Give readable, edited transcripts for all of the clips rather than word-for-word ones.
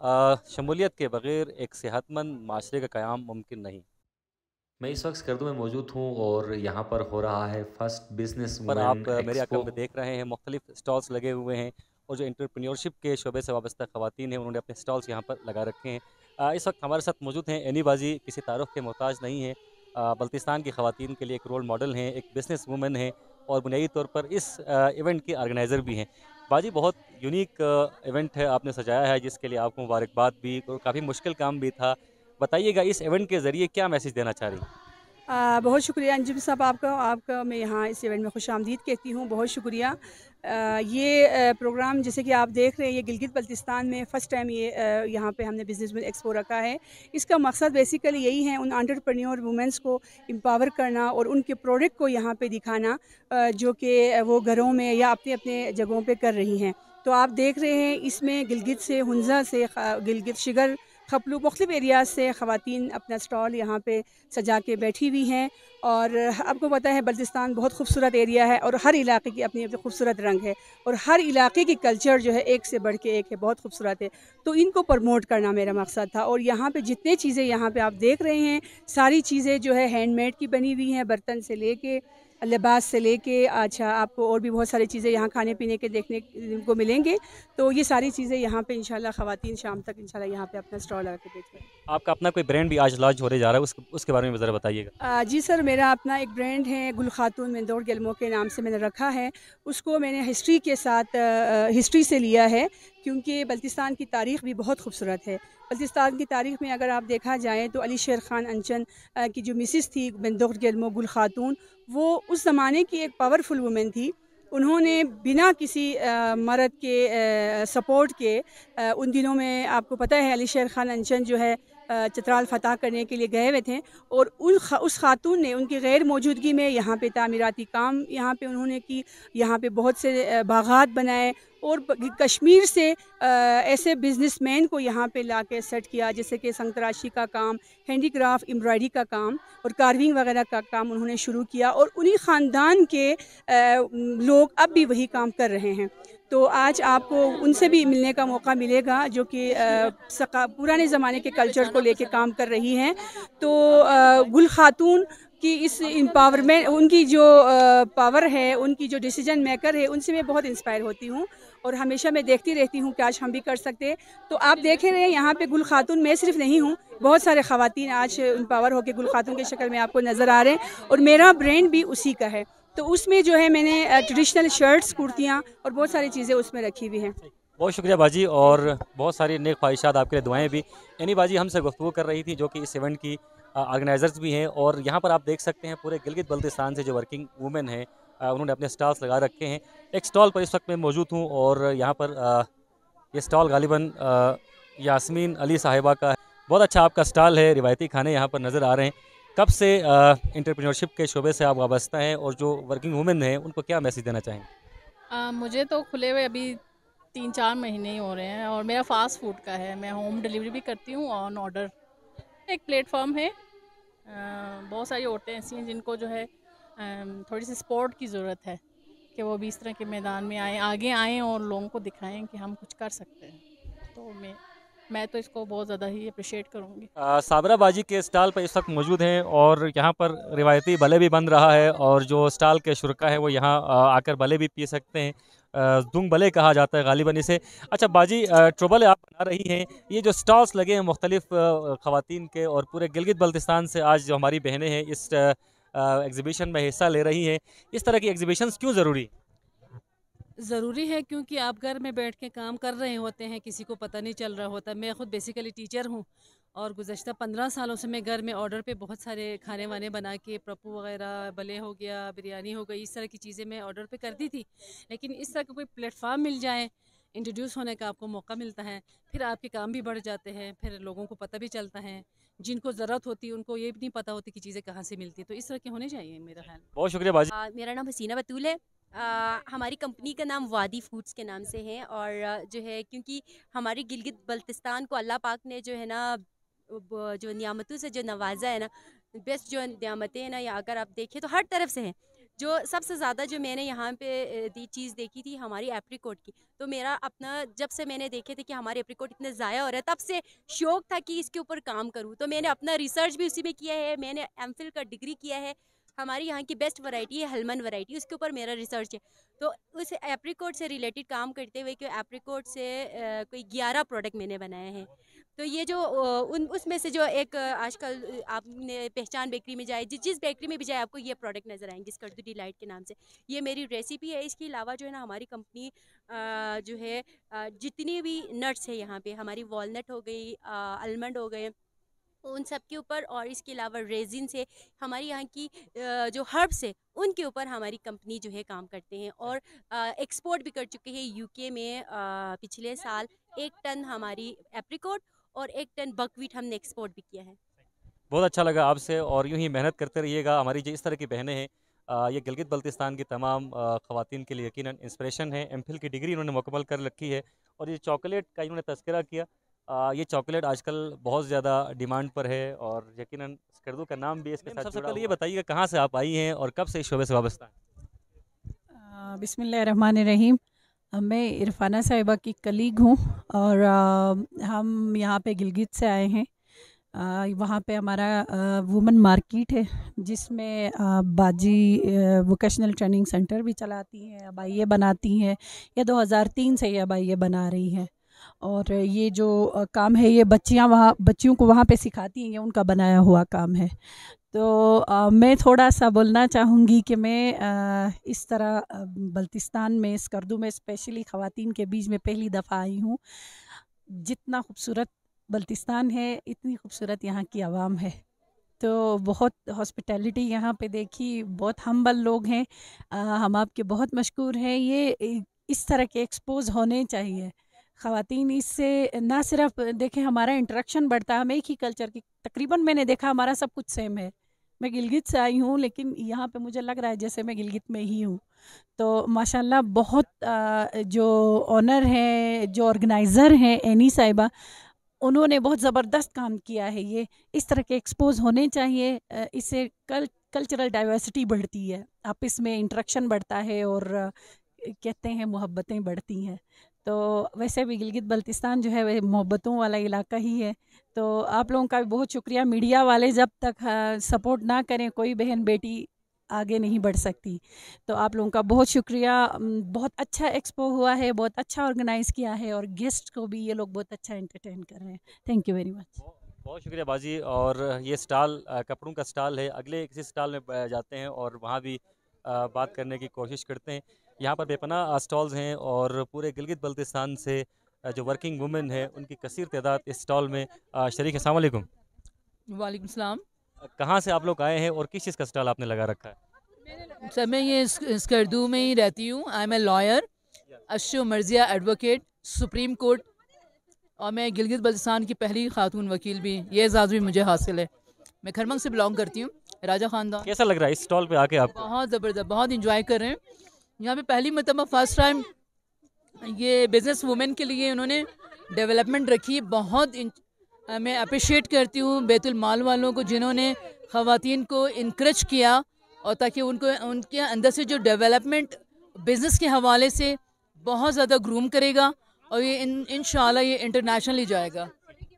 शमूलियत के बगैर एक सेहतमंद माशरे का क़याम मुमकिन नहीं। मैं इस वक्त स्कर्दू में मौजूद हूँ और यहाँ पर हो रहा है फर्स्ट बिजनेस पर वुमेन आप मेरे अक़ल एक्सपो। में देख रहे हैं मुख्तलिफ स्टॉल्स लगे हुए हैं और जो एंटरप्रेन्योरशिप के शोबे से वाबस्ता ख़वातीन हैं उन्होंने अपने स्टॉल्स यहाँ पर लगा रखे हैं। इस वक्त हमारे साथ मौजूद हैं एनी बाजी, किसी तारुफ के मोहताज नहीं है। बल्तिस्तान की ख़वातीन के लिए एक रोल मॉडल हैं, एक बिज़नेस वूमन हैं और बुनियादी तौर पर इस इवेंट की ऑर्गेनाइज़र भी हैं। बाजी, बहुत यूनिक इवेंट है आपने सजाया है, जिसके लिए आपको मुबारकबाद भी और काफ़ी मुश्किल काम भी था। बताइएगा इस इवेंट के ज़रिए क्या मैसेज देना चाह रही हैं? बहुत शुक्रिया अंजुम साहब आपका आपका मैं यहाँ इस इवेंट में खुशामदीद कहती हूँ, बहुत शुक्रिया। ये प्रोग्राम जैसे कि आप देख रहे हैं, ये गिलगित बल्तिस्तान में फ़र्स्ट टाइम ये यहाँ पे हमने बिज़नेस में एक्सपो रखा है। इसका मकसद बेसिकली यही है, उन एंटरप्रेन्योर वुमेंस को एम्पावर करना और उनके प्रोडक्ट को यहाँ पे दिखाना, जो कि वो घरों में या अपने अपने जगहों पे कर रही हैं। तो आप देख रहे हैं इसमें गिलगित से, हुंज़ा से, गिलगित शिगर, खपलू, मुख्तलिफ एरियाज़ से ख़वातीन अपना स्टॉल यहाँ पे सजा के बैठी हुई हैं। और आपको पता है बल्तिस्तान बहुत खूबसूरत एरिया है और हर इलाके की अपनी अपनी खूबसूरत रंग है और हर इलाके की कल्चर जो है एक से बढ़ के एक है, बहुत खूबसूरत है। तो इनको प्रमोट करना मेरा मकसद था। और यहाँ पे जितने चीज़ें यहाँ पे आप देख रहे हैं, सारी चीज़ें जो है हैंडमेड की बनी हुई हैं, बर्तन से लेके लिबास से लेके, अच्छा आपको और भी बहुत सारी चीज़ें यहाँ खाने पीने के देखने को मिलेंगे। तो ये सारी चीज़ें यहाँ पे इंशाल्लाह ख़वातीन शाम तक इंशाल्लाह यहाँ पे अपना स्टॉल लगा के बेचेंगे। आपका अपना कोई ब्रांड भी आज लॉन्च होने जा रहा है, उसके बारे में ज़रा बताइएगा। जी सर, मेरा अपना एक ब्रांड है गुल खातून मेंदोर गेल्मो के नाम से मैंने रखा है। उसको मैंने हिस्ट्री के साथ हिस्ट्री से लिया है, क्योंकि बल्तिस्तान की तारीख़ भी बहुत खूबसूरत है। बल्तिस्तान की तारीख़ में अगर आप देखा जाए तो अली शेर ख़ान अंचन की जो मिसिस थी मेंदोर गेल्मो गुल खातून, वो उस ज़माने की एक पावरफुल वुमेन थी। उन्होंने बिना किसी मर्द के सपोर्ट के, उन दिनों में आपको पता है अली शेर ख़ान अंचन जो है चित्राल फ़तह करने के लिए गए हुए थे और उस खातून ने उनकी गैर मौजूदगी में यहाँ पे तामीराती काम यहाँ पे उन्होंने की, यहाँ पे बहुत से बागात बनाए और कश्मीर से ऐसे बिजनेसमैन को यहाँ पे लाके सेट किया, जैसे कि संतराशी का काम, हैंडीक्राफ्ट, एम्ब्रॉयडरी का काम और कार्विंग वगैरह का काम उन्होंने शुरू किया और उन्हीं ख़ानदान के लोग अब भी वही काम कर रहे हैं। तो आज आपको उनसे भी मिलने का मौका मिलेगा, जो कि पुराने ज़माने के कल्चर को लेके काम कर रही हैं। तो गुल खातून की इस एम्पावरमेंट, उनकी जो पावर है, उनकी जो डिसीजन मेकर है, उनसे मैं बहुत इंस्पायर होती हूँ और हमेशा मैं देखती रहती हूँ कि आज हम भी कर सकते हैं। तो आप देखे रहे हैं यहाँ पे गुल खातून मैं सिर्फ नहीं हूँ, बहुत सारे ख़वातीन आज एम्पावर होकर गुल खातून की शक्ल में आपको नज़र आ रहे हैं और मेरा ब्रांड भी उसी का है। तो उसमें जो है मैंने ट्रेडिशनल शर्ट्स, कुर्तियाँ और बहुत सारी चीज़ें उसमें रखी हुई हैं। बहुत शुक्रिया बाजी, और बहुत सारी नेक ख्वाहिशात आपके लिए, दुआएं भी। एनी बाजी हमसे गुफ्तगू कर रही थी, जो कि इस इवेंट की ऑर्गेनाइजर्स भी हैं। और यहाँ पर आप देख सकते हैं पूरे गिलगित बल्तिस्तान से जो वर्किंग वूमेन हैं, उन्होंने अपने स्टॉल्स लगा रखे हैं। एक स्टॉल पर इस वक्त मैं मौजूद हूँ और यहाँ पर ये स्टॉल गालिबन यास्मीन अली साहिबा का है। बहुत अच्छा आपका स्टॉल है, रिवायती खाने यहाँ पर नज़र आ रहे हैं। कब से एंटरप्रेन्योरशिप के शोबे से आप वाबस्ता हैं और जो वर्किंग वूमेन हैं उनको क्या मैसेज देना चाहेंगे? मुझे तो खुले हुए अभी 3-4 महीने ही हो रहे हैं और मेरा फ़ास्ट फूड का है। मैं होम डिलीवरी भी करती हूँ ऑन ऑर्डर। एक प्लेटफ़ॉर्म है। बहुत सारी औरतें ऐसी हैं जिनको जो है थोड़ी सी सपोर्ट की ज़रूरत है, कि वो भी इस तरह के मैदान में आएँ, आगे आएँ और लोगों को दिखाएँ कि हम कुछ कर सकते हैं। तो मैं तो इसको बहुत ज़्यादा ही अप्रिशिएट करूँगी। साबरा बाजी के स्टॉल पर इस वक्त मौजूद हैं और यहाँ पर रिवायती भले भी बन रहा है और जो स्टॉल के शुरका है वो यहाँ आकर भले भी पी सकते हैं। दुंग भले कहा जाता है गालिबन इसे। अच्छा बाजी, ट्रबल आप बना रही हैं, ये जो स्टॉल्स लगे हैं मुख्तलिफ ख़वातीन के और पूरे गिलगित बल्तिस्तान से आज जो हमारी बहनें हैं इस एग्ज़िबिशन में हिस्सा ले रही हैं, इस तरह की एग्ज़िबिशंस क्यों ज़रूरी? ज़रूरी है क्योंकि आप घर में बैठ के काम कर रहे होते हैं, किसी को पता नहीं चल रहा होता। मैं ख़ुद बेसिकली टीचर हूँ और गुज़श्ता 15 सालों से मैं घर में ऑर्डर पे बहुत सारे खाने वाने बना के, पप्पू वगैरह, भले हो गया, बिरयानी हो गई, इस तरह की चीज़ें मैं ऑर्डर पे करती थी। लेकिन इस तरह का कोई प्लेटफॉर्म मिल जाए, इंट्रोड्यूस होने का आपको मौका मिलता है, फिर आपके काम भी बढ़ जाते हैं, फिर लोगों को पता भी चलता है। जिनको ज़रूरत होती है उनको ये भी नहीं पता होती कि चीज़ें कहाँ से मिलती है। तो इस तरह के होने चाहिए मेरा ख्याल। बहुत शुक्रिया बाजी। मेरा नाम हसीना बतूल है। हमारी कंपनी का नाम वादी फूड्स के नाम से है और जो है क्योंकि हमारी गिलगित बल्तिस्तान को अल्लाह पाक ने जो है ना जो नियामतों से जो नवाजा है ना, बेस्ट जो नियामतें हैं ना, या अगर आप देखें तो हर तरफ से हैं। जो सबसे ज़्यादा जो मैंने यहाँ पे चीज़ देखी थी हमारी एप्रिकॉट की, तो मेरा अपना जब से मैंने देखे थे कि हमारे एप्रिकॉट इतने ज़ाया हो रहे हैं, तब से शौक था कि इसके ऊपर काम करूँ। तो मैंने अपना रिसर्च भी उसी में किया है, मैंने एमफिल का डिग्री किया है। हमारी यहाँ की बेस्ट वैरायटी है हलमन वैरायटी, उसके ऊपर मेरा रिसर्च है। तो उस एप्रिकॉट से रिलेटेड काम करते हुए कि एप्रिकॉट से कोई 11 प्रोडक्ट मैंने बनाए हैं। तो ये जो उसमें से जो एक आजकल आपने पहचान बेकरी में जाए, जिस बेकरी में भी जाए आपको ये प्रोडक्ट नज़र आएंगे स्कर्दू डिलाइट के नाम से। ये मेरी रेसिपी है। इसके अलावा जो है ना हमारी कंपनी जो है जितनी भी नट्स है यहाँ पे, हमारी वॉलनट हो गई, आलमंड हो गए, उन सब के ऊपर, और इसके अलावा रेजिन से हमारी यहाँ की जो हर्ब्स है उनके ऊपर हमारी कंपनी जो है काम करते हैं। और एक्सपोर्ट भी कर चुके हैं यूके में। पिछले साल 1 टन हमारी एप्रिकॉट और 1 टन बकवीट हमने एक्सपोर्ट भी किया है। बहुत अच्छा लगा आपसे, और यूं ही मेहनत करते रहिएगा। हमारी जो इस तरह की बहनें हैं, ये गिलगित बल्तिस्तान की तमाम ख़वातीन के लिए यकीनन इंस्पिरेशन है। एमफिल की डिग्री इन्होंने मुकम्मल कर रखी है, और ये चॉकलेट का इन्होंने तज़किरा किया। ये चॉकलेट आजकल बहुत ज़्यादा डिमांड पर है, और यकीनन स्कर्दू का नाम भी इसके साथ सबसे पहले ये बताइएगा कहाँ से आप आई हैं और कब से इस शोबे से वाबस्ता हैं? बिस्मिल्लाहिर्रहमानिर्रहीम। मैं इरफाना साहिबा की कलीग हूँ, और हम यहाँ पे गिलगित से आए हैं। वहाँ पे हमारा वुमेन मार्केट है, जिसमें बाजी वोकेशनल ट्रेनिंग सेंटर भी चलाती हैं, अबाइये बनाती हैं। ये 2003 से ये अबाइये बना रही हैं, और ये जो काम है ये बच्चियों को वहाँ पे सिखाती हैं, ये उनका बनाया हुआ काम है। तो मैं थोड़ा सा बोलना चाहूँगी कि मैं इस तरह बल्तिस्तान में, स्कर्दू में स्पेशली ख़वातीन के बीच में पहली दफ़ा आई हूँ। जितना खूबसूरत बल्तिस्तान है, इतनी खूबसूरत यहाँ की आवाम है। तो बहुत हॉस्पिटैलिटी यहाँ पे देखी, बहुत हम्बल लोग हैं। हम आपके बहुत मशकूर हैं। ये इस तरह के एक्सपोज होने चाहिए ख़वातीन। इससे ना सिर्फ देखें हमारा इंटरेक्शन बढ़ता है, हम एक ही कल्चर की, तकरीबन मैंने देखा हमारा सब कुछ सेम है। मैं गिलगित से आई हूँ, लेकिन यहाँ पे मुझे लग रहा है जैसे मैं गिलगित में ही हूँ। तो माशाल्लाह बहुत जो ऑनर हैं, जो ऑर्गेनाइज़र हैं एनी साहिबा, उन्होंने बहुत ज़बरदस्त काम किया है। ये इस तरह के एक्सपोज होने चाहिए। इससे कल्चरल डाइवर्सिटी बढ़ती है, आपस में इंटरेक्शन बढ़ता है, और कहते हैं मोहब्बतें बढ़ती हैं। तो वैसे भी गिलगित बल्तिस्तान जो है वह मोहब्बतों वाला इलाका ही है। तो आप लोगों का भी बहुत शुक्रिया। मीडिया वाले जब तक सपोर्ट ना करें, कोई बहन बेटी आगे नहीं बढ़ सकती। तो आप लोगों का बहुत शुक्रिया। बहुत अच्छा एक्सपो हुआ है, बहुत अच्छा ऑर्गेनाइज़ किया है, और गेस्ट को भी ये लोग बहुत अच्छा एंटरटेन कर रहे हैं। Thank you very much. बहुत शुक्रिया बाजी। और ये स्टॉल कपड़ों का स्टॉल है। अगले किसी स्टॉल में जाते हैं और वहाँ भी बात करने की कोशिश करते हैं। यहाँ पर बेपनाह स्टॉल्स हैं, और पूरे गिलगित बल्तिस्तान से जो वर्किंग वुमेन है उनकी कसीर तादाद इस स्टॉल में शरीक है। अस्सलाम वालेकुम। वालेकुम सलाम। कहाँ से आप लोग आए हैं और किस चीज़ का स्टॉल आपने लगा रखा है? सर मैं ये स्कर्दू में ही रहती हूँ। I am a lawyer, Ashu Marziya advocate, Supreme Court, और मैं गिलगित बल्तिस्तान की पहली खातून वकील भी। ये एजाज़ भी मुझे हासिल है। मैं खरमंग से बिलोंग करती हूँ, राजा ख़ानदान। कैसा लग रहा है इस स्टॉल पे आके आपको? बहुत ज़बरदस्त, बहुत इंजॉय कर रहे हैं। यहाँ पे पहली मतलब फर्स्ट टाइम ये बिज़नेस वुमेन के लिए उन्होंने डेवलपमेंट रखी है। बहुत मैं अप्रिशिएट करती हूँ बैतुल माल वालों को, जिन्होंने ख़वातीन को इनक्रेज किया, और ताकि उनको उनके अंदर से जो डेवलपमेंट बिज़नेस के हवाले से बहुत ज़्यादा ग्रूम करेगा, और ये इंशाल्लाह ये इंटरनेशनली जाएगा।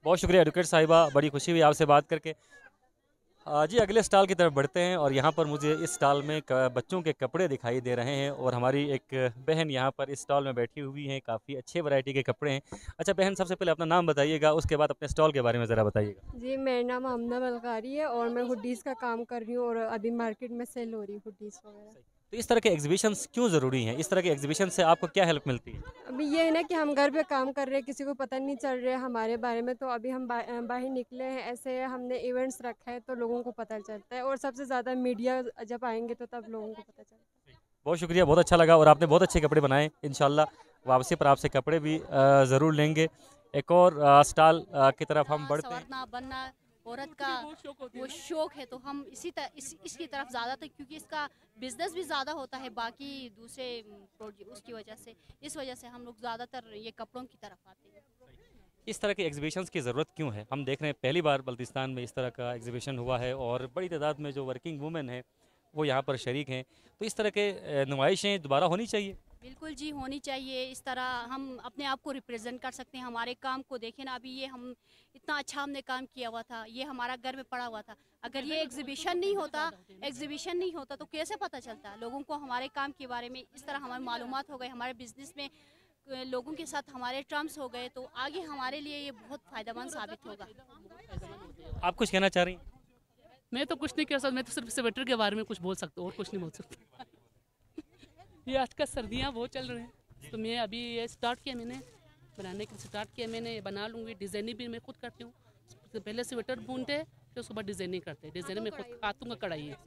बहुत शुक्रिया एडवोकेट साहिबा, बड़ी खुशी हुई आपसे बात करके। जी अगले स्टॉल की तरफ बढ़ते हैं, और यहाँ पर मुझे इस स्टॉल में बच्चों के कपड़े दिखाई दे रहे हैं, और हमारी एक बहन यहाँ पर इस स्टॉल में बैठी हुई हैं। काफ़ी अच्छे वैरायटी के कपड़े हैं। अच्छा बहन, सबसे पहले अपना नाम बताइएगा, उसके बाद अपने स्टॉल के बारे में ज़रा बताइएगा। जी, मेरा नाम आमना बलकारी है, और मैं हुडीज़ का काम कर रही हूँ, और अभी मार्केट में सेल हो रही हुडीज़ वगैरह। तो इस तरह के एग्जीबिशंस क्यों ज़रूरी हैं? इस तरह के एग्जीबिशन से आपको क्या हेल्प मिलती है? अभी ये है ना कि हम घर पे काम कर रहे हैं, किसी को पता नहीं चल रहा है हमारे बारे में। तो अभी हम बाहर निकले हैं, ऐसे हमने इवेंट्स रखा है, तो लोगों को पता चलता है, और सबसे ज़्यादा मीडिया जब आएंगे तो तब लोगों को पता चलता है। बहुत शुक्रिया, बहुत अच्छा लगा, और आपने बहुत अच्छे कपड़े बनाए। इंशाल्लाह वापसी पर आपसे कपड़े भी ज़रूर लेंगे। एक और स्टॉल की तरफ हम बढ़ते हैं। बनना औरत का वो शौक है, तो हम इसकी तरफ ज़्यादातर, क्योंकि इसका बिजनेस भी ज़्यादा होता है बाकी दूसरे उसकी वजह से, इस वजह से हम लोग ज़्यादातर ये कपड़ों की तरफ आते हैं। इस तरह के एग्जीबिशंस की ज़रूरत क्यों है? हम देख रहे हैं पहली बार बल्तिस्तान में इस तरह का एग्जीबिशन हुआ है, और बड़ी तादाद में जो वर्किंग वुमेन है वो यहाँ पर शरीक हैं। तो इस तरह के नुमाइशें दोबारा होनी चाहिए। बिल्कुल जी, होनी चाहिए। इस तरह हम अपने आप को रिप्रेजेंट कर सकते हैं। हमारे काम को देखें ना, अभी ये हम इतना अच्छा हमने काम किया हुआ था, ये हमारा घर में पड़ा हुआ था। अगर ये एग्जीबिशन नहीं होता तो कैसे पता चलता लोगों को हमारे काम के बारे में। इस तरह हमारी मालूमात हो गई, हमारे बिजनेस में लोगों के साथ हमारे टर्म्स हो गए, तो आगे हमारे लिए ये बहुत फ़ायदेमंद साबित होगा। आप कुछ कहना चाह रही हैं? मैं तो कुछ नहीं कह सकता, मैं तो सिर्फ स्वेटर के बारे में कुछ बोल सकता हूँ और कुछ नहीं बोल सकता। ये आजकल सर्दियाँ बहुत चल रही हैं, तो मैं अभी ये स्टार्ट किया, मैंने बनाने के स्टार्ट किया, मैंने बना लूँगी। डिज़ाइनिंग भी मैं खुद करती हूँ। तो पहले स्वेटर बुनते फिर उसके बाद डिज़ाइनिंग करते। डिज़ाइनिंग में खुद हाथों का कढ़ाई है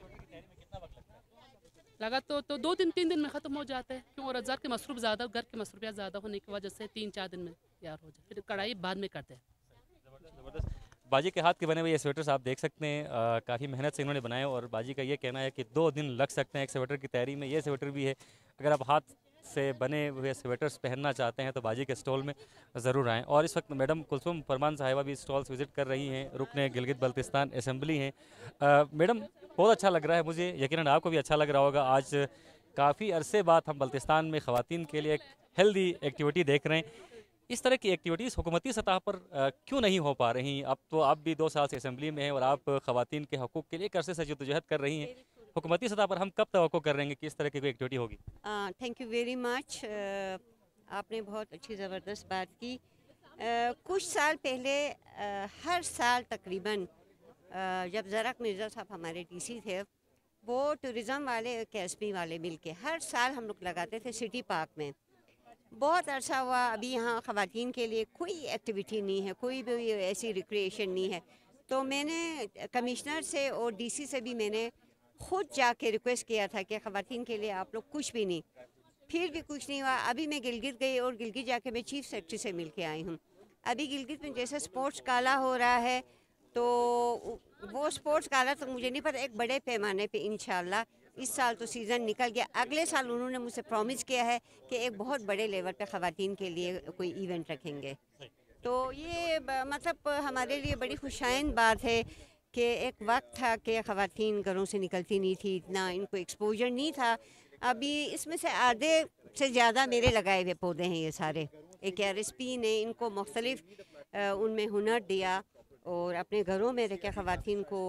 लगा तो 2-3 दिन में ख़त्म हो जाता है। क्यों? और हजार के मसरूफ़ ज़्यादा, घर के मसरूफियात ज़्यादा होने की वजह से 3-4 दिन में तैयार हो जाए। फिर कढ़ाई बाद में करते हैं। बाजी के हाथ के बने हुए ये स्वेटर्स आप देख सकते हैं, काफ़ी मेहनत से इन्होंने बनाए और बाजी का ये कहना है कि 2 दिन लग सकते हैं एक स्वेटर की तैयारी में। ये स्वेटर भी है, अगर आप हाथ से बने हुए स्वेटर्स पहनना चाहते हैं तो बाजी के स्टॉल में ज़रूर आएँ। और इस वक्त मैडम कुलसुम फरमान साहिबा भी स्टॉल्स विज़िट कर रही हैं, रुकने गिलगित बल्तिस्तान असम्बली हैं। मैडम बहुत अच्छा लग रहा है मुझे, यकीनन आपको भी अच्छा लग रहा होगा। आज काफ़ी अरसे बाद हम बल्तिस्तान में ख़वातीन के लिए एक हेल्दी एक्टिविटी देख रहे हैं। इस तरह की एक्टिविटीज़ हुकूमती सतह पर क्यों नहीं हो पा रही? अब तो आप भी 2 साल से असम्बली में हैं और आप ख़वातीन के हकूक़ के लिए एक अरसे से जद्दोजहद कर रही हैं। हुकूमती सतह पर हम कब तवक्को कर रहे हैं कि इस तरह की कोई एक्टिविटी होगी? Thank you very much. आपने बहुत अच्छी ज़बरदस्त बात की। कुछ साल पहले हर साल तकरीबन जब ज़रक मिर्ज़ा साहब हमारे डीसी थे, वो टूरिज़म वाले KSP वाले मिलके हर साल हम लोग लगाते थे सिटी पार्क में। बहुत अरसा हुआ अभी यहाँ ख़वातीन के लिए कोई एक्टिविटी नहीं है, कोई भी ऐसी रिक्रिएशन नहीं है। तो मैंने कमिश्नर से और डीसी से भी मैंने खुद जाके रिक्वेस्ट किया था कि ख़वातीन के लिए आप लोग कुछ भी नहीं, फिर भी कुछ नहीं हुआ। अभी मैं गिलगित गई और गिलगित जाके मैं चीफ सेक्रेटरी से मिल के आई हूँ। अभी गिलगित में जैसे स्पोर्ट्स काला हो रहा है, तो वो स्पोर्ट्स काला तो मुझे नहीं पता, एक बड़े पैमाने पे इंशाल्लाह इस साल तो सीज़न निकल गया, अगले साल उन्होंने मुझसे प्रॉमिस किया है कि एक बहुत बड़े लेवल पे ख़वातीन के लिए कोई इवेंट रखेंगे। तो ये मतलब हमारे लिए बड़ी खुशाइन बात है कि एक वक्त था कि ख़वातीन घरों से निकलती नहीं थी, इतना इनको एक्सपोजर नहीं था। अभी इसमें से आधे से ज़्यादा मेरे लगाए हुए पौधे हैं ये सारे। एक RSP ने इनको मुख्तलिफ उनमें हुनर दिया और अपने घरों में रह के ख़वातीन को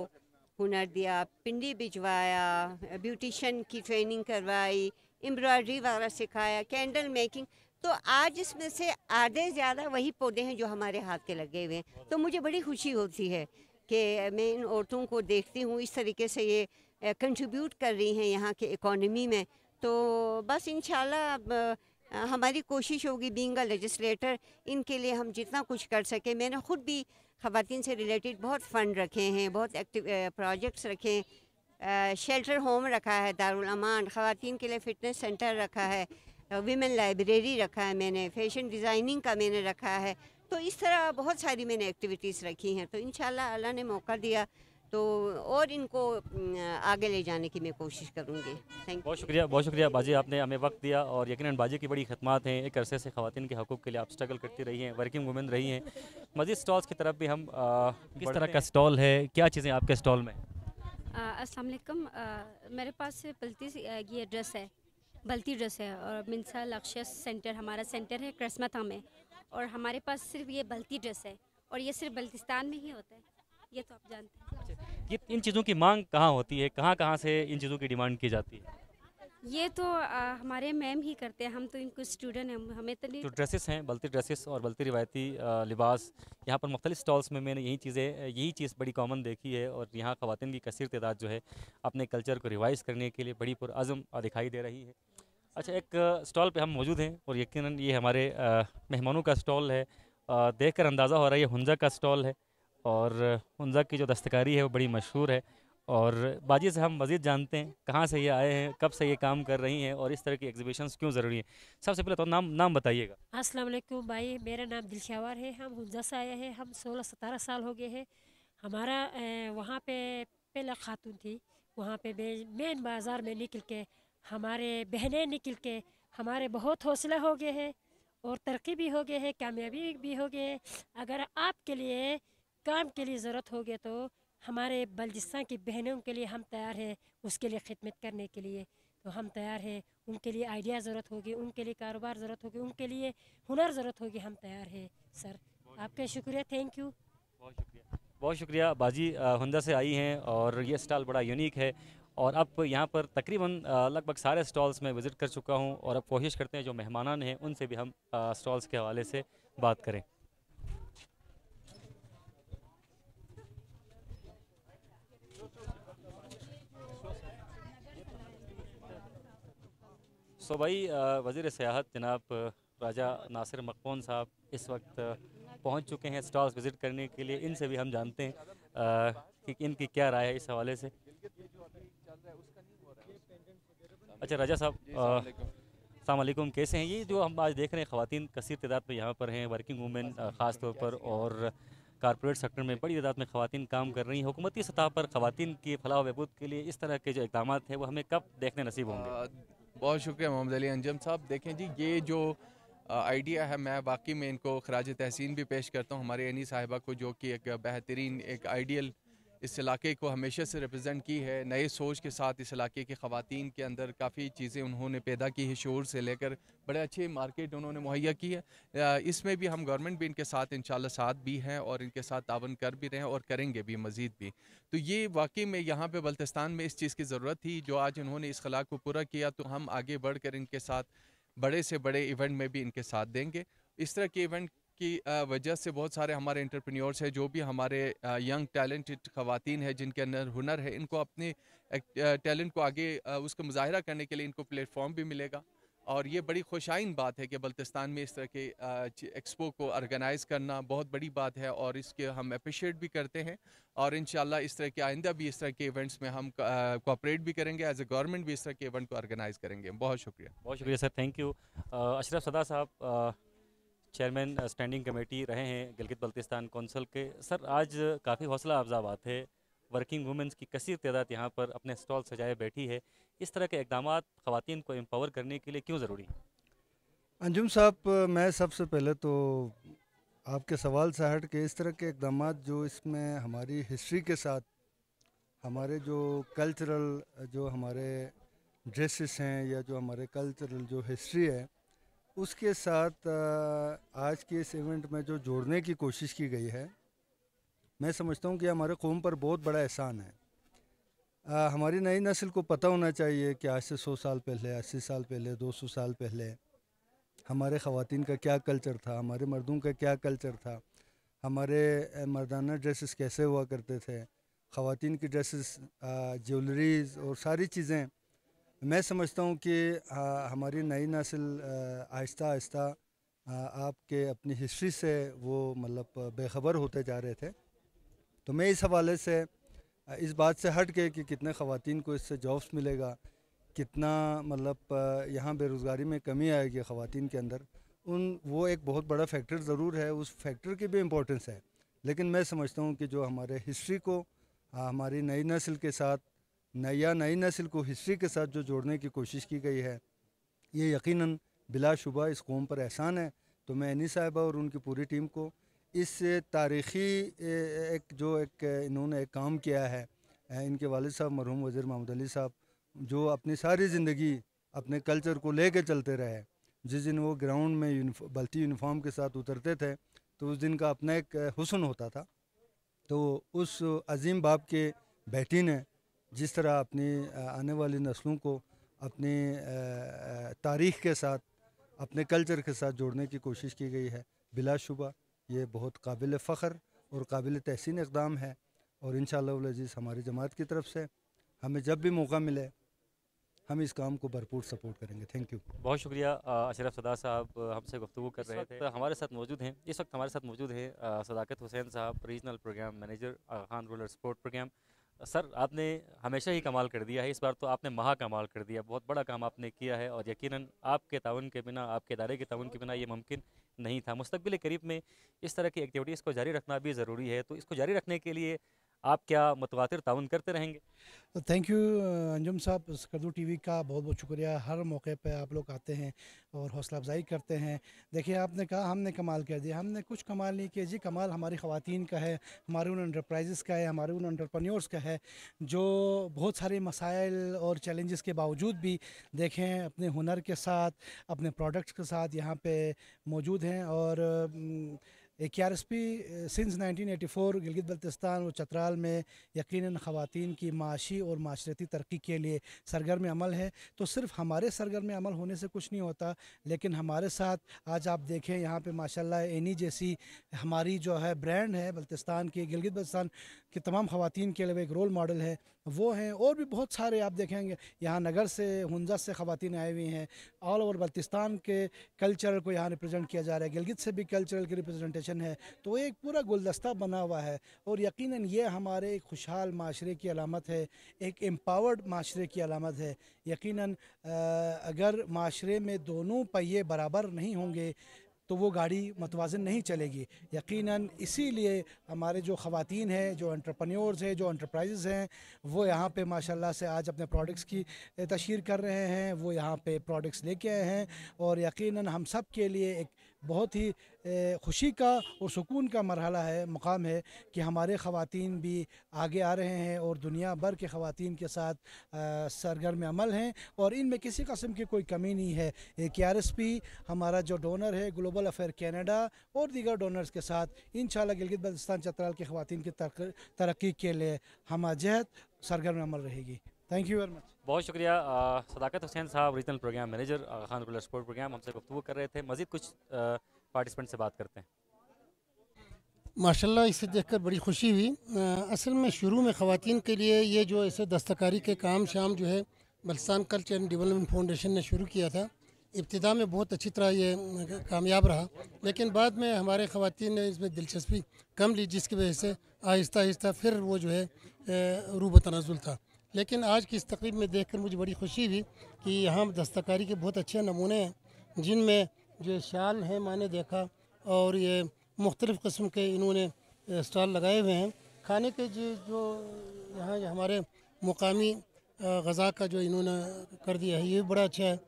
हुनर दिया, पिंडी भिजवाया, ब्यूटिशन की ट्रेनिंग करवाई, एम्ब्रॉयडरी वगैरह सिखाया, कैंडल मेकिंग। तो आज इसमें से आधे ज़्यादा वही पौधे हैं जो हमारे हाथ के लगे हुए हैं। तो मुझे बड़ी खुशी होती है कि मैं इन औरतों को देखती हूँ इस तरीके से ये कंट्रीब्यूट कर रही हैं यहाँ के इकॉनमी में। तो बस इंशाल्लाह हमारी कोशिश होगी बीइंग अ लेजिस्लेटर, इनके लिए हम जितना कुछ कर सके। मैंने ख़ुद भी ख़वातीन से रिलेटेड बहुत फ़ंड रखे हैं, बहुत एक्टिव प्रोजेक्ट्स रखे हैं। शेल्टर होम रखा है, दारुल अमान, ख़वातीन के लिए फ़िटनेस सेंटर रखा है, वीमेन लाइब्रेरी रखा है मैंने, फैशन डिज़ाइनिंग का मैंने रखा है। तो इस तरह बहुत सारी मैंने एक्टिविटीज़ रखी हैं। तो इंशाल्लाह अल्लाह ने मौका दिया तो और इनको आगे ले जाने की मैं कोशिश करूँगी। थैंक बहुत शुक्रिया बाजी, आपने हमें वक्त दिया और यकीनन बाजी की बड़ी खदमात हैं। एक अरसे से ख़वातीन के हकूक़ के लिए आप स्ट्रगल करती रही हैं, वर्किंग वुमेन रही हैं। मज़ीद स्टॉल्स की तरफ भी हम किस तरह का स्टॉल है, क्या चीज़ें आपके स्टॉल में? अस्सलाम वालेकुम। मेरे पास बल्ती ये ड्रेस है, बल्ती ड्रेस है और मिनसा लक्ष्य सेंटर हमारा सेंटर है क्रस्मता में, और हमारे पास सिर्फ ये बल्ती ड्रेस है और ये सिर्फ बल्तिस्तान में ही होता है, ये तो आप जानते हैं। ये इन चीज़ों की मांग कहाँ होती है, कहाँ से इन चीज़ों की डिमांड की जाती है? ये तो हमारे मैम ही करते हैं, हम तो इनको स्टूडेंट हैं, हमें तो नहीं। जो ड्रेसेस हैं, बल्ती ड्रेसेस और बल्ती रिवायती लिबास, यहाँ पर मुख्तलिफ स्टॉल्स में मैंने यही चीज़ बड़ी कॉमन देखी है और यहाँ ख़वातीन की कसीर तादाद जो है अपने कल्चर को रिवाइज़ करने के लिए बड़ी पुरअज़म दिखाई दे रही है। अच्छा, एक स्टॉल पे हम मौजूद हैं और यकीनन ये हमारे मेहमानों का स्टॉल है। देखकर अंदाज़ा हो रहा है ये हुंजा का स्टॉल है और हुंजा की जो दस्तकारी है वो बड़ी मशहूर है। और बाजी से हम मज़ीद जानते हैं कहाँ से ये आए हैं, कब से ये काम कर रही हैं और इस तरह की एग्जीबिशंस क्यों ज़रूरी हैं। सबसे पहले तो नाम बताइएगा। अस्सलाम वालेकुम भाई, मेरा नाम दिलशावर है, हम हुंजा से आए हैं, हम 16-17 साल हो गए हैं। हमारा वहाँ पे पहले खातून थी, वहाँ पे मेन बाज़ार में निकल के हमारे बहनें निकल के हमारे बहुत हौसला हो गए हैं और तरक्की भी हो गए है, कामयाबी भी हो गए। अगर आपके लिए काम के लिए ज़रूरत होगी तो हमारे बलूचिस्तान की बहनों के लिए हम तैयार हैं, उसके लिए खिदमत करने के लिए। तो हम तैयार हैं, उनके लिए आइडिया ज़रूरत होगी, उनके लिए कारोबार ज़रूरत होगी, उनके लिए हुनर ज़रूरत होगी, हम तैयार हैं सर। आपका शुक्रिया, थैंक यू। बहुत शुक्रिया। बाजी हुंदा से आई हैं और ये स्टॉल बड़ा यूनिक है और अब यहाँ पर तकरीबन लगभग सारे स्टॉल्स में विज़िट कर चुका हूँ और अब कोशिश करते हैं जो मेहमानान हैं उनसे भी हम स्टॉल्स के हवाले से बात करें। सो भाई वज़ीर सियाहत जनाब राजा नासिर मकबून साहब इस वक्त पहुँच चुके हैं स्टॉल्स विज़िट करने के लिए। इनसे भी हम जानते हैं कि इनकी क्या राय है इस हवाले से। अच्छा राजा साहब, अस्सलाम वालेकुम, कैसे हैं? ये जो हम आज देख रहे हैं ख़वातीन कसीर तादाद में यहाँ पर हैं, वर्किंग वूमेन ख़ास तौर पर और कारपोरेट सेक्टर में बड़ी तादाद में ख़वातीन काम कर रही हैं। हुकूमती सतह पर ख़वातीन की फलाह बहबूद के लिए इस तरह के जो इक़दाम हैं वो हमें कब देखने नसीब होंगे? बहुत शुक्रिया मोहम्मद अली अंजम साहब। देखें जी, ये जो आइडिया है मैं वाकई में इनको खराज तहसीन भी पेश करता हूँ हमारे एनी साहिबा को, जो कि एक बेहतरीन एक आइडियल इस इलाके को हमेशा से रिप्रेजेंट की है। नए सोच के साथ इस इलाके की ख़वातीन के अंदर काफ़ी चीज़ें उन्होंने पैदा की है, शोर से लेकर बड़े अच्छे मार्केट उन्होंने मुहैया की है। इसमें भी हम गवर्नमेंट भी इनके साथ इंशाल्लाह साथ भी हैं और इनके साथ तावन कर भी रहे हैं और करेंगे भी मज़ीद भी। तो ये वाकई में यहाँ पे बल्तिस्तान में इस चीज़ की ज़रूरत थी जो आज इन्होंने इस खला को पूरा किया। तो हम आगे बढ़ कर इनके साथ बड़े से बड़े इवेंट में भी इनके साथ देंगे। इस तरह के इवेंट की वजह से बहुत सारे हमारे एंटरप्रेन्योर्स हैं, जो भी हमारे यंग टैलेंटेड ख़वातीन हैं जिनके अंदर हुनर है, इनको अपने टैलेंट को आगे उसका मुजाहिरा करने के लिए इनको प्लेटफॉर्म भी मिलेगा। और ये बड़ी खुशाइन बात है कि बल्तिस्तान में इस तरह के एक्सपो को ऑर्गेनाइज़ करना बहुत बड़ी बात है और इसके हम अप्रिशिएट भी करते हैं। और इंशाल्लाह इस तरह के आइंदा भी इस तरह के इवेंट्स में हम कोऑपरेट भी करेंगे, एज ए गवर्नमेंट भी इस तरह के इवेंट को ऑर्गेनाइज़ करेंगे। बहुत शुक्रिया। बहुत शुक्रिया सर, थैंक यू। अशरफ सदा साहब चेयरमैन स्टैंडिंग कमेटी रहे हैं गिलगित बल्तिस्तान कौंसिल के। सर आज काफ़ी हौसला अफजा बात है, वर्किंग वुमेंस की कसीर तादाद यहाँ पर अपने स्टॉल सजाए बैठी है। इस तरह के इक़दाम ख़वातीन को एम्पावर करने के लिए क्यों ज़रूरी है? अंजुम साहब, मैं सबसे पहले तो आपके सवाल से हट के इस तरह के इक़दाम जो इसमें हमारी हिस्ट्री के साथ हमारे जो कल्चरल जो हमारे ड्रेसेस हैं या जो हमारे कल्चरल जो हिस्ट्री है उसके साथ आज के इस इवेंट में जो जोड़ने की कोशिश की गई है, मैं समझता हूँ कि हमारे कौम पर बहुत बड़ा एहसान है। हमारी नई नस्ल को पता होना चाहिए कि आज से 100 साल पहले, 80 साल पहले, 200 साल पहले हमारे ख़वातीन का क्या कल्चर था, हमारे मर्दों का क्या कल्चर था, हमारे मर्दाना ड्रेसेस कैसे हुआ करते थे, ख़वातीन की ड्रेसेस, ज्वेलरीज और सारी चीज़ें। मैं समझता हूँ कि हमारी नई नस्ल आहिस्ता आहिस्ता आपके अपनी हिस्ट्री से वो मतलब बेखबर होते जा रहे थे। तो मैं इस हवाले से इस बात से हट के कि कितने ख़वातीन को इससे जॉब्स मिलेगा, कितना मतलब यहाँ बेरोज़गारी में कमी आएगी ख़वातीन के अंदर, वो एक बहुत बड़ा फैक्टर ज़रूर है, उस फैक्टर की भी इम्पोर्टेंस है। लेकिन मैं समझता हूँ कि जो हमारे हिस्ट्री को हमारी नई नस्ल के साथ नई नस्ल को हिस्ट्री के साथ जो जोड़ने की कोशिश की गई है, ये यकीनन बिलाशुबा इस कौम पर एहसान है। तो मैं एनी साहिबा और उनकी पूरी टीम को इस तारीख़ी एक इन्होंने एक काम किया है, इनके वालिद साहब मरहूम वज़ीर मोहम्मद अली साहब जो अपनी सारी ज़िंदगी अपने कल्चर को ले कर चलते रहे। जिस दिन वो ग्राउंड में बल्टी यूनिफॉर्म के साथ उतरते थे तो उस दिन का अपना एक हुस्न होता था। तो उस अजीम बाप के बेटी ने जिस तरह अपनी आने वाली नस्लों को अपनी तारीख़ के साथ, अपने कल्चर के साथ जोड़ने की कोशिश की गई है, बिलाशुबा ये बहुत काबिल फ़ख्र और काबिल तहसीन इक़दाम है। और इंशाअल्लाह उल अज़ीज़ हमारी जमात की तरफ से हमें जब भी मौका मिले हम इस काम को भरपूर सपोर्ट करेंगे। Thank you. बहुत शुक्रिया। अशरफ सदा साहब हमसे गुफ्तगू कर रहे थे। हमारे साथ मौजूद हैं इस वक्त हमारे साथ मौजूद हैं सदाकत हुसैन साहब, regional programme manager Aga Khan rural support programme. Sir आपने हमेशा ही कमाल कर दिया है, इस बार तो आपने महा कमाल कर दिया, बहुत बड़ा काम आपने किया है और यकीनन आपके ताउन के बिना, आपके इदारे के ताउन के बिना ये मुमकिन नहीं था। मुस्तक़बिल करीब में इस तरह की एक्टिविटीज़ को जारी रखना भी ज़रूरी है। तो इसको जारी रखने के लिए आप क्या मुतवातिर ताउन करते रहेंगे? थैंक यू अंजुम साहब, स्कर्दू टीवी का बहुत बहुत शुक्रिया। हर मौके पे आप लोग आते हैं और हौसला अफजाई करते हैं। देखिए, आपने कहा हमने कमाल कर दिया, हमने कुछ कमाल नहीं किया जी। कमाल हमारी ख़वातीन का है, हमारे उन एंटरप्राइजेज़ का है, हमारे उन एंटरप्रेन्योर्स का है जो बहुत सारे मसाइल और चैलेंजेस के बावजूद भी देखें अपने हुनर के साथ, अपने प्रोडक्ट्स के साथ यहाँ पे मौजूद हैं। और KRSP सिंस 1984 गिलगित बल्तिस्तान और चतराल में यकीनन ख़वातीन की माशी और माशरती तरक्की के लिए सरगर्म अमल है। तो सिर्फ हमारे सरगर्म अमल होने से कुछ नहीं होता, लेकिन हमारे साथ आज आप देखें यहाँ पे माशाल्लाह एनी जैसी हमारी जो है ब्रांड है बल्तिस्तान की, गिलगित बल्तिस्तान की तमाम ख़वातीन के लिए एक रोल मॉडल है वो हैं। और भी बहुत सारे आप देखेंगे यहाँ नगर से, हुंजा से ख़वातीन आई हुई हैं। ऑल ओवर बल्तिस्तान के कल्चर को यहाँ रिप्रेजेंट किया जा रहा है, गिलगित से भी कल्चरल की रिप्रेजेंटेशन है। तो एक पूरा गुलदस्ता बना हुआ है और यकीनन ये हमारे एक खुशहाल माशरे की अलामत है, एक एम्पावर्ड माशरे की अलामत है। यकीनन अगर माशरे में दोनों पहिए बराबर नहीं होंगे तो वो गाड़ी मतवाज़न नहीं चलेगी। यकीनन इसीलिए हमारे जो ख़वातीन हैं, जो एंटरप्रेन्योर्स हैं, जो एंटरप्राइजेज़ हैं, वो यहाँ पे माशाल्लाह से आज अपने प्रोडक्ट्स की तशहीर कर रहे हैं, वो यहाँ पे प्रोडक्ट्स लेके आए हैं। और यकीनन हम सब के लिए एक बहुत ही खुशी का और सुकून का मरहला है, मुकाम है कि हमारे ख़वातीन भी आगे आ रहे हैं और दुनिया भर के ख़वातीन के साथ सरगर्म अमल हैं और इनमें किसी किस्म की कोई कमी नहीं है। KRSP हमारा जो डोनर है ग्लोबल अफेयर कनाडा और दीगर डोनर्स के साथ इंशाल्लाह गिलगित बल्तिस्तान चतराल की ख़वातीन की तरक्की के लिए हम जहद सरगर्म अमल रहेगी। Thank you very much. बहुत शुक्रिया। सदाकत हुसैन साहब, regional programme manager Aga Khan rural support programme, हमसे गुफ्तगू कर रहे थे। मज़ीद कुछ पार्टिसिपेंट से बात करते हैं। माशाल्लाह, इसे देखकर बड़ी खुशी हुई। असल में शुरू में ख़वातीन के लिए ये जो ऐसे दस्तकारी के काम शाम जो है Baltistan culture and development foundation ने शुरू किया था। इब्तिदा में बहुत अच्छी तरह ये कामयाब रहा, लेकिन बाद में हमारे ख़वातीन ने इसमें दिलचस्पी कम ली, जिसकी वजह से आहिस्ता आहिस्ता फिर वो जो है रूब तनाजुल था। लेकिन आज की इस तकरीब में देखकर मुझे बड़ी खुशी हुई कि यहाँ दस्तकारी के बहुत अच्छे नमूने हैं, जिनमें जो शाल हैं मैंने देखा और ये मुख्तलिफ़ किस्म के इन्होंने स्टॉल लगाए हुए हैं। खाने के जो यहाँ हमारे मुकामी ग़ज़ा का जो इन्होंने कर दिया है ये भी बड़ा अच्छा है।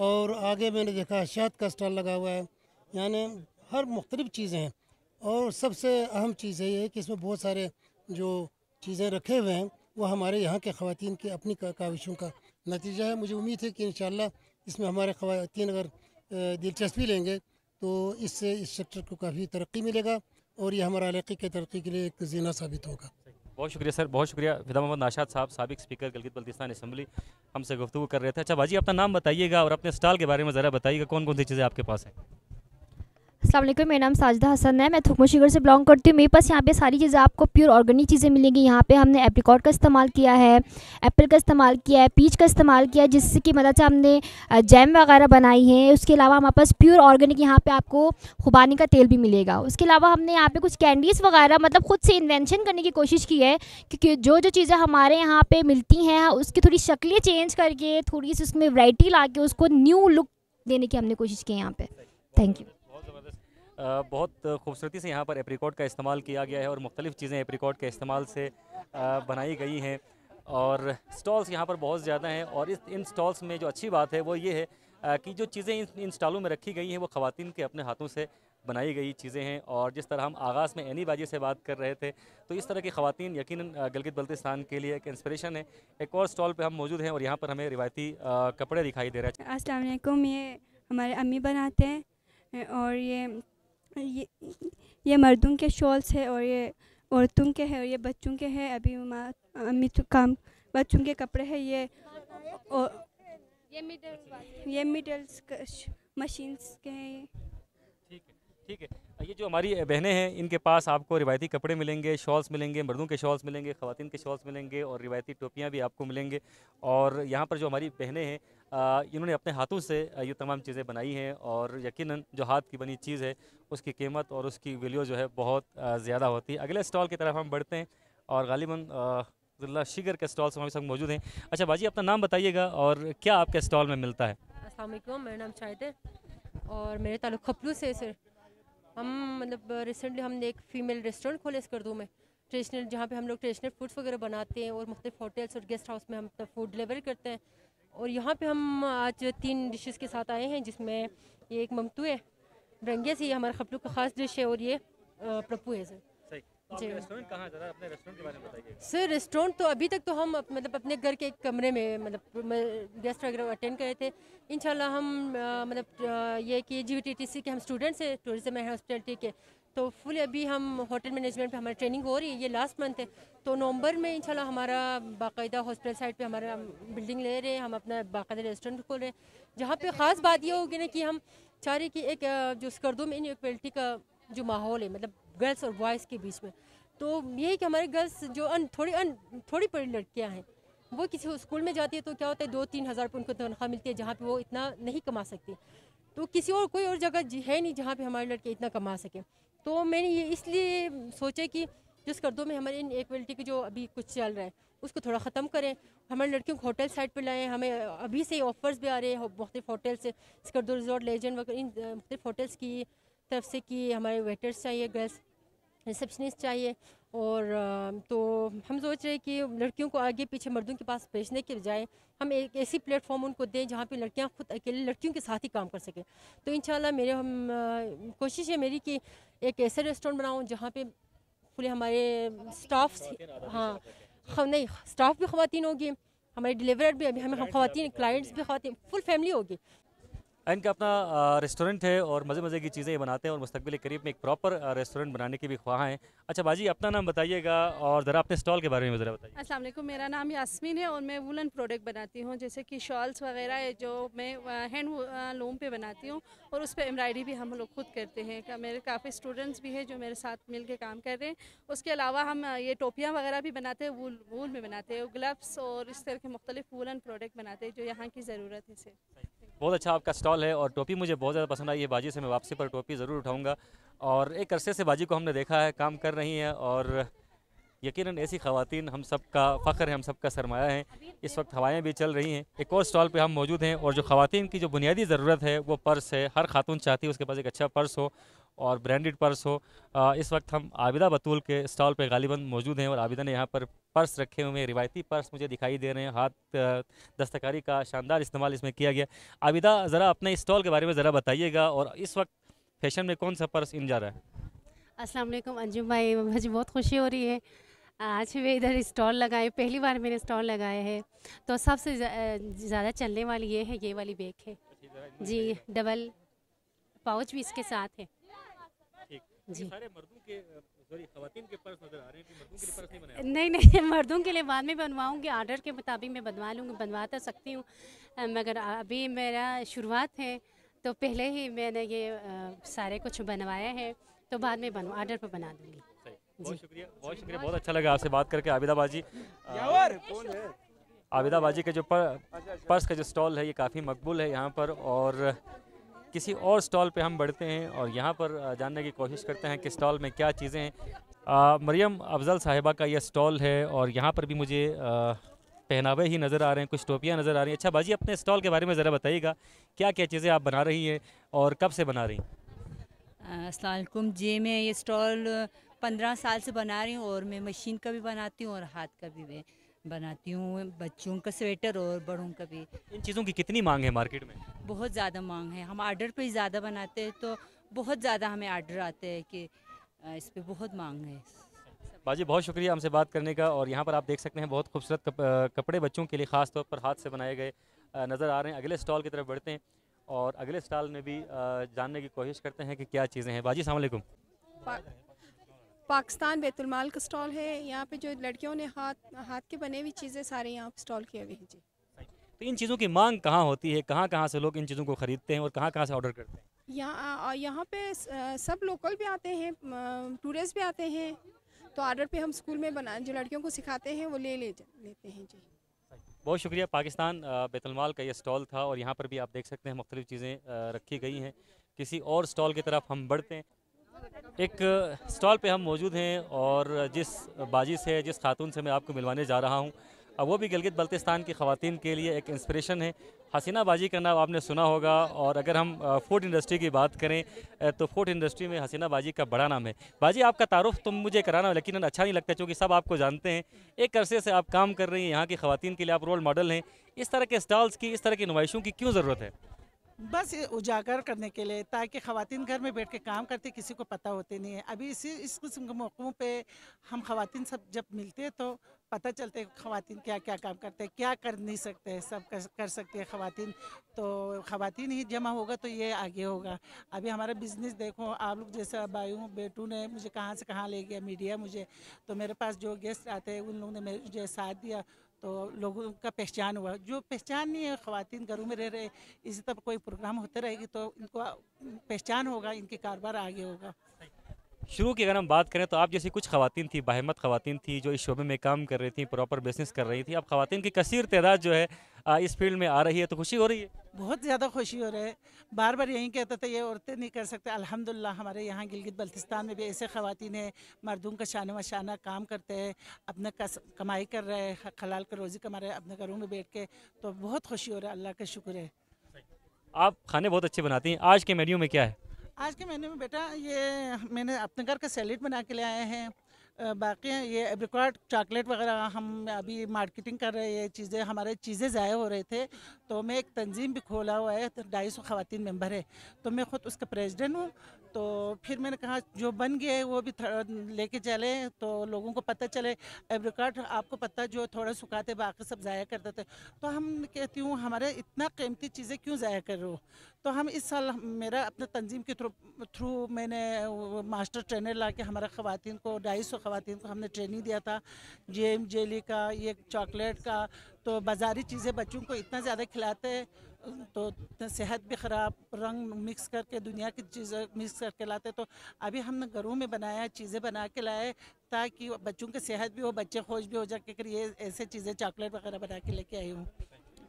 और आगे मैंने देखा अशात का स्टॉल लगा हुआ है, यानी हर मुख्तलिफ़ चीज़ें हैं। और सबसे अहम चीज़ है ये कि इसमें बहुत सारे जो चीज़ें रखे हुए हैं वो हमारे यहाँ के ख़वातीन की अपनी काविशों का नतीजा है। मुझे उम्मीद है कि इंशाअल्लाह इसमें हमारे ख़वातीन अगर दिलचस्पी लेंगे तो इससे इस सेक्टर को काफ़ी तरक्की मिलेगा और ये हमारे इलाके की तरक्की के लिए एक ज़ीना साबित होगा। बहुत शुक्रिया सर, बहुत शुक्रिया। फिदा मोहम्मद नाशाद साहब, साबिक स्पीकर गिलगित बल्तिस्तान असम्बली, हमसे गुफ्तगू कर रहे थे। अच्छा बाजी, अपना नाम बताइएगा और अपने स्टॉल के बारे में ज़रा बताइएगा, कौन कौन सी चीज़ें आपके पास हैं? अस्सलाम वालेकुम, मेरा नाम साजिदा हसन है, मैं थुकमुशिगर से बिलोंग करती हूँ। मेरे पास यहाँ पे सारी चीज़ें आपको प्योर ऑर्गेनिक चीज़ें मिलेंगी। यहाँ पे हमने एप्रिकॉट का इस्तेमाल किया है, एप्पल का इस्तेमाल किया है, पीच का इस्तेमाल किया है, जिसकी मदद से हमने जैम वगैरह बनाई है। उसके अलावा हमारे पास प्योर ऑर्गेनिक यहाँ पे आपको खुबानी का तेल भी मिलेगा। उसके अलावा हमने यहाँ पे कुछ कैंडीज़ वगैरह मतलब ख़ुद से इन्वेंशन करने की कोशिश की है, क्योंकि जो चीज़ें हमारे यहाँ पर मिलती हैं उसकी थोड़ी शक्लें चेंज करके, थोड़ी सी उसमें वैरायटी ला के उसको न्यू लुक देने की हमने कोशिश की है यहाँ पर। Thank you. बहुत खूबसूरती से यहाँ पर एप्रिकॉट का इस्तेमाल किया गया है और मुख्तलिफ़ चीज़ें एप्रिकॉट के इस्तेमाल से बनाई गई हैं और स्टॉल्स यहाँ पर बहुत ज़्यादा हैं। और इन स्टॉल्स में जो अच्छी बात है वो ये है कि जो चीज़ें इन स्टॉलों में रखी गई हैं वो ख़वातीन के अपने हाथों से बनाई गई चीज़ें हैं। और जिस तरह हम आगाज़ में एनी बाजी से बात कर रहे थे, तो इस तरह की ख़वातीन यकीनन गिलगित बल्तिस्तान के लिए एक इंस्पिरेशन है। एक और स्टॉल पे हम मौजूद हैं और यहाँ पर हमें रिवायती कपड़े दिखाई दे रहे हैं। अस्सलाम वालेकुम, ये हमारे अम्मी बनाते हैं और ये मर्दों के शॉल्स है और ये औरतों के है और ये बच्चों के है। अभी अम्मी तो काम बच्चों के कपड़े हैं ये, और ये मिडल्स मशीन्स के हैं। ठीक है, ये जो हमारी बहनें हैं इनके पास आपको रिवायती कपड़े मिलेंगे, शॉल्स मिलेंगे, मर्दों के शॉल्स मिलेंगे, ख़वातीन के शॉल्स मिलेंगे और रिवायती टोपियाँ भी आपको मिलेंगे। और यहाँ पर जो हमारी बहनें हैं इन्होंने अपने हाथों से ये तमाम चीज़ें बनाई हैं और यकीनन जो हाथ की बनी चीज़ है उसकी कीमत और उसकी वैल्यू जो है बहुत ज़्यादा होती है। अगले स्टॉल की तरफ हम बढ़ते हैं और गालिबन शिगर के स्टॉल्स हमारे साथ मौजूद हैं। अच्छा बाजी, अपना नाम बताइएगा और क्या आपके स्टॉल में मिलता है? अस्सलाम वालेकुम, मेरा नाम शाहिद है और मेरे ताल्लुक़ खपलू से सर। हम मतलब रिसेंटली हमने एक फ़ीमेल रेस्टोरेंट खोले स्कर्दू में, ट्रेडिशनल, जहाँ पे हम लोग ट्रेडिशनल फूड्स वगैरह बनाते हैं और मुख्तलिफ होटल्स और गेस्ट हाउस में हम फूड डिलीवर करते हैं। और यहाँ पे हम आज 3 डिशेस के साथ आए हैं, जिसमें ये एक ममतू है रंगे से, ये हमारे खपलू का ख़ास डिश है, और ये प्रपू है सर। जी, रेस्टोरेंट कहाँ ज़रा अपने रेस्टोरेंट के बारे में बताइए। सर रेस्टोरेंट तो अभी तक तो हम मतलब अपने घर के एक कमरे में मतलब गेस्ट वगैरह अटेंड करे थे। इंशाल्लाह हम ये कि GVTTC के हम स्टूडेंट्स हैं, टूरिज्म एंड हॉस्पिटलिटी के, तो फुल अभी हम होटल मैनेजमेंट पे हमारी ट्रेनिंग हो रही है। ये लास्ट मंथ है, तो नवंबर में इंशाल्लाह हमारा बाकायदा हॉस्पिटल साइड पे हमारा बिल्डिंग ले रहे हैं, हम अपना बाकायदा रेस्टोरेंट खोल रहे हैं, जहाँ पे ख़ास बात ये होगी ना कि हम चाह रहे कि एक जो स्कर्दो में इनइक्वलिटी का जो माहौल है, मतलब गर्ल्स और बॉयज़ के बीच में, तो यही कि हमारे गर्ल्स जो थोड़ी पढ़ी लड़कियाँ हैं, वो किसी स्कूल में जाती है तो क्या होता है 2-3 हज़ार रुपये उनको तनख्वाह मिलती है, जहाँ पे वो इतना नहीं कमा सकती। तो किसी और कोई और जगह है नहीं जहाँ पे हमारे लड़के इतना कमा सके। तो मैंने ये इसलिए सोचा कि जिस कर्दों में हमारे इनइक्वलिटी की जो अभी कुछ चल रहा है उसको थोड़ा ख़त्म करें, हमारे लड़कियों को होटल साइड पर लाएँ। हमें अभी से ऑफ़र्स भी आ रहे हैं मुख्तलिफ होटल से, स्कर्दो रिजॉर्ट, लेजेंड वगैरह, इन मुख्तलिफ होटल्स की तरफ से कि हमारे वेटर्स चाहिए, गर्ल्स रिसेप्शनिस्ट चाहिए। और तो हम सोच रहे हैं कि लड़कियों को आगे पीछे मर्दों के पास भेजने के बजाय हम एक ऐसी प्लेटफॉर्म उनको दें जहाँ पे लड़कियाँ खुद अकेले लड़कियों के साथ ही काम कर सकें। तो इंशाल्लाह कोशिश है मेरी कि एक ऐसा रेस्टोरेंट बनाऊँ जहाँ पे पूरे हमारे स्टाफ, नहीं स्टाफ भी ख़वातीन होगी, हमारे डिलीवरर भी, अभी हमें ख़वातीन, क्लाइंट्स भी ख़वातीन, फुल फैमिली होगी। इनका अपना रेस्टोरेंट है और मज़े की चीज़ें बनाते हैं और मुस्तकबिल करीब में एक प्रॉपर रेस्टोरेंट बनाने की भी ख्वाह हैं। अच्छा बाजी, अपना नाम बताइएगा और ज़रा अपने स्टॉल के बारे में ज़रा बताइए। अस्सलाम वालेकुम, मेरा नाम यास्मीन है और मैं वुलन प्रोडक्ट बनाती हूँ, जैसे कि शॉल्स वगैरह है जो मैं हैंड लूम पे बनाती हूँ और उस पर एम्ब्रॉयडरी भी हम लोग खुद करते हैं। मेरे काफ़ी स्टूडेंट्स भी हैं जो मेरे साथ मिल के काम कर रहे हैं। उसके अलावा हम ये टोपियाँ वगैरह भी बनाते हैं, वूल में बनाते हैं, ग्लव्स और इस तरह के मुख्तलिफ वुलन प्रोडक्ट बनाते हैं जो यहाँ की ज़रूरत है से। बहुत अच्छा आपका स्टॉल है और टोपी मुझे बहुत ज़्यादा पसंद आई है। बाजी से मैं वापसी पर टोपी ज़रूर उठाऊंगा। और एक अरसे से बाजी को हमने देखा है काम कर रही हैं और यकीनन ऐसी ख़वातीन हम सब का फ़ख्र है, हम सब का सरमाया है। इस वक्त हवाएं भी चल रही हैं। एक और स्टॉल पे हम मौजूद हैं और जो ख़वातीन की जो बुनियादी ज़रूरत है वो पर्स है। हर खातून चाहती है उसके पास एक अच्छा पर्स हो और ब्रांडेड पर्स हो। इस वक्त हम आबिदा बतूल के स्टॉल पे गालिबन मौजूद हैं और आबिदा ने यहाँ पर पर्स रखे हुए हैं। रिवायती पर्स मुझे दिखाई दे रहे हैं, हाथ दस्तकारी का शानदार इस्तेमाल इसमें किया गया। आबिदा ज़रा अपने स्टॉल के बारे में ज़रा बताइएगा और इस वक्त फैशन में कौन सा पर्स इन जा रहा है? अस्सलाम वालेकुम अंजुम भाई, मुझे बहुत खुशी हो रही है आज मैं इधर स्टॉल लगाए, पहली बार मैंने स्टॉल लगाया है। तो सबसे ज़्यादा चलने वाली ये वाली बैग है जी, डबल पाउच भी इसके साथ है जी। सारे मर्दों के ख़वातीन के पर्स नज़र आ रहे हैं कि मर्दों के लिए पर्स नहीं बनाया? नहीं मर्दों के लिए बाद में बनवाऊंगी, आर्डर के मुताबिक मैं बनवा लूँगी, बनवा तो सकती हूँ, मगर अभी मेरा शुरुआत है तो पहले ही मैंने ये सारे कुछ बनवाया है, तो बाद में आर्डर पर बना दूँगी। बहुत शुक्रिया, बहुत अच्छा लगा आपसे बात करके आबिदा बाजी। आबिदा बाजी के जो पर्स का जो स्टॉल है ये काफ़ी मकबूल है यहाँ पर। और किसी और स्टॉल पे हम बढ़ते हैं और यहाँ पर जानने की कोशिश करते हैं कि स्टॉल में क्या चीज़ें हैं। मरियम अफजल साहिबा का यह स्टॉल है और यहाँ पर भी मुझे पहनावे ही नज़र आ रहे हैं, कुछ टोपियाँ नज़र आ रही हैं। अच्छा बाजी, अपने स्टॉल के बारे में ज़रा बताइएगा, क्या क्या चीज़ें आप बना रही हैं और कब से बना रही हैं? अस्सलाम वालेकुम जी, मैं ये स्टॉल 15 साल से बना रही हूँ और मैं मशीन का भी बनाती हूँ और हाथ का भी मैं बनाती हूँ, बच्चों का स्वेटर और बड़ों का भी। इन चीज़ों की कितनी मांग है मार्केट में? बहुत ज़्यादा मांग है, हम आर्डर पे ही ज़्यादा बनाते हैं तो बहुत ज़्यादा हमें आर्डर आते हैं कि इस पे बहुत मांग है। बाजी बहुत शुक्रिया हमसे बात करने का। और यहाँ पर आप देख सकते हैं बहुत खूबसूरत कपड़े बच्चों के लिए ख़ास तौर पर हाथ से बनाए गए नज़र आ रहे हैं। अगले स्टॉल की तरफ बढ़ते हैं और अगले स्टॉल में भी जानने की कोशिश करते हैं कि क्या चीज़ें हैं। बाजी अस्सलाम वालेकुम। पाकिस्तान बैतुलमाल का स्टॉल है, यहाँ पे जो लड़कियों ने हाथ के बने हुई चीज़ें सारे यहाँ पे स्टॉल किए हुए हैं जी। तो इन चीज़ों की मांग कहाँ होती है, कहाँ से लोग इन चीज़ों को ख़रीदते हैं और कहाँ से ऑर्डर करते हैं? यहाँ पे सब लोकल भी आते हैं, टूरिस्ट भी आते हैं, तो ऑर्डर पे हम स्कूल में जो लड़कियों को सिखाते हैं वो लेते हैं जी। बहुत शुक्रिया। पाकिस्तान बैतुलमाल का ये स्टॉल था और यहाँ पर भी आप देख सकते हैं मुख्तलिफ़ चीज़ें रखी गई हैं। किसी और स्टॉल की तरफ हम बढ़ते हैं। एक स्टॉल पे हम मौजूद हैं और जिस बाजी से, जिस खातून से मैं आपको मिलवाने जा रहा हूँ, वो भी गिलगित बल्तिस्तान की ख़वातीन के लिए एक इंस्पिरेशन है। हसीना बाजी का नाम आपने सुना होगा, और अगर हम फूड इंडस्ट्री की बात करें तो फूड इंडस्ट्री में हसीना बाजी का बड़ा नाम है। बाजी, आपका तारुफ तुम मुझे कराना लेकिन अच्छा नहीं लगता, क्योंकि सब आपको जानते हैं। एक अरसे से आप काम कर रही हैं, यहाँ की ख़वातीन के लिए आप रोल मॉडल हैं। इस तरह के स्टॉल्स की, इस तरह की नुमाइशों की क्यों ज़रूरत है? बस ये उजागर करने के लिए, ताकि ख़वातीन घर में बैठ के काम करते किसी को पता होते नहीं है। अभी इस किस्म के मौक़ों पे हम ख़वातीन सब जब मिलते हैं तो पता चलते है ख़वातीन क्या क्या काम करते हैं, क्या कर नहीं सकते हैं, सब कर सकते हैं ख़वातीन। तो ख़वातीन ही जमा होगा तो ये आगे होगा। अभी हमारा बिज़नेस देखो, आप लोग जैसे भाइयों बेटू ने मुझे कहाँ से कहाँ ले गया, मीडिया मुझे, तो मेरे पास जो गेस्ट आते हैं उन लोगों ने मुझे साथ दिया, तो लोगों का पहचान हुआ। जो पहचान नहीं है, ख़वातीन घरों में रह रहे, इसी तरह कोई प्रोग्राम होते रहेगी तो इनको पहचान होगा, इनके कारोबार आगे होगा। शुरू की अगर हम बात करें तो आप जैसी कुछ ख़वातीन थी, बाहिम्मत ख़वातीन थी जो इस शोबे में काम कर रही थी, प्रॉपर बिजनेस कर रही थी। अब ख़वातीन की कसीर तादाद जो है इस फील्ड में आ रही है, तो खुशी हो रही है? बहुत ज़्यादा खुशी हो रही है। बार बार यही कहते थे ये औरतें नहीं कर सकते। अल्हम्दुलिल्लाह हमारे यहाँ गिलगित बल्तिस्तान में भी ऐसे ख़वातीन हैं, मर्दों का शान व शाना काम करते हैं, अपने कमाई कर रहे हैं, हलाल का रोज़ी कमा रहे हैं अपने घरों में बैठ के। तो बहुत खुशी हो रहा है, अल्लाह का शुक्र है। आप खाने बहुत अच्छे बनाती हैं, आज के मेन्यू में क्या है? आज के मेन्यू में बेटा ये मैंने अपने घर का सैलेड बना के ले आए हैं। बाकी ये एब्रिकॉट चॉकलेट वगैरह हम अभी मार्केटिंग कर रहे हैं। ये चीज़ें हमारे चीज़ें ज़ाया हो रहे थे, तो मैं एक तंजीम भी खोला हुआ है, 250 ख़वातीन मेंबर है, तो मैं ख़ुद उसका प्रेसिडेंट हूँ। तो फिर मैंने कहा जो बन गया है वो भी लेके चले, तो लोगों को पता चले। एब्रिकॉट आपको पता जो थोड़ा सुखाते, बाकी सब ज़ाया करते थे, तो हम कहती हूँ हमारे इतना कीमती चीज़ें क्यों ज़ाया कर रहे हो। तो हम इस साल मेरा अपने तंजीम के थ्रू मैंने मास्टर ट्रेनर ला के हमारा ख़वातीन को 250 ख़वातीन को हमने ट्रेनिंग दिया था, जेम जेली का, ये चॉकलेट का। तो बाज़ारी चीज़ें बच्चों को इतना ज़्यादा खिलाते हैं तो सेहत भी ख़राब, रंग मिक्स करके दुनिया की चीज़ें मिक्स करके लाते। तो अभी हमने घरों में बनाया, चीज़ें बना के लाए, ताकि बच्चों की सेहत भी हो, बच्चे खुश भी हो जाके कि ये ऐसे चीज़ें चॉकलेट वगैरह बना के लेके आई हूँ।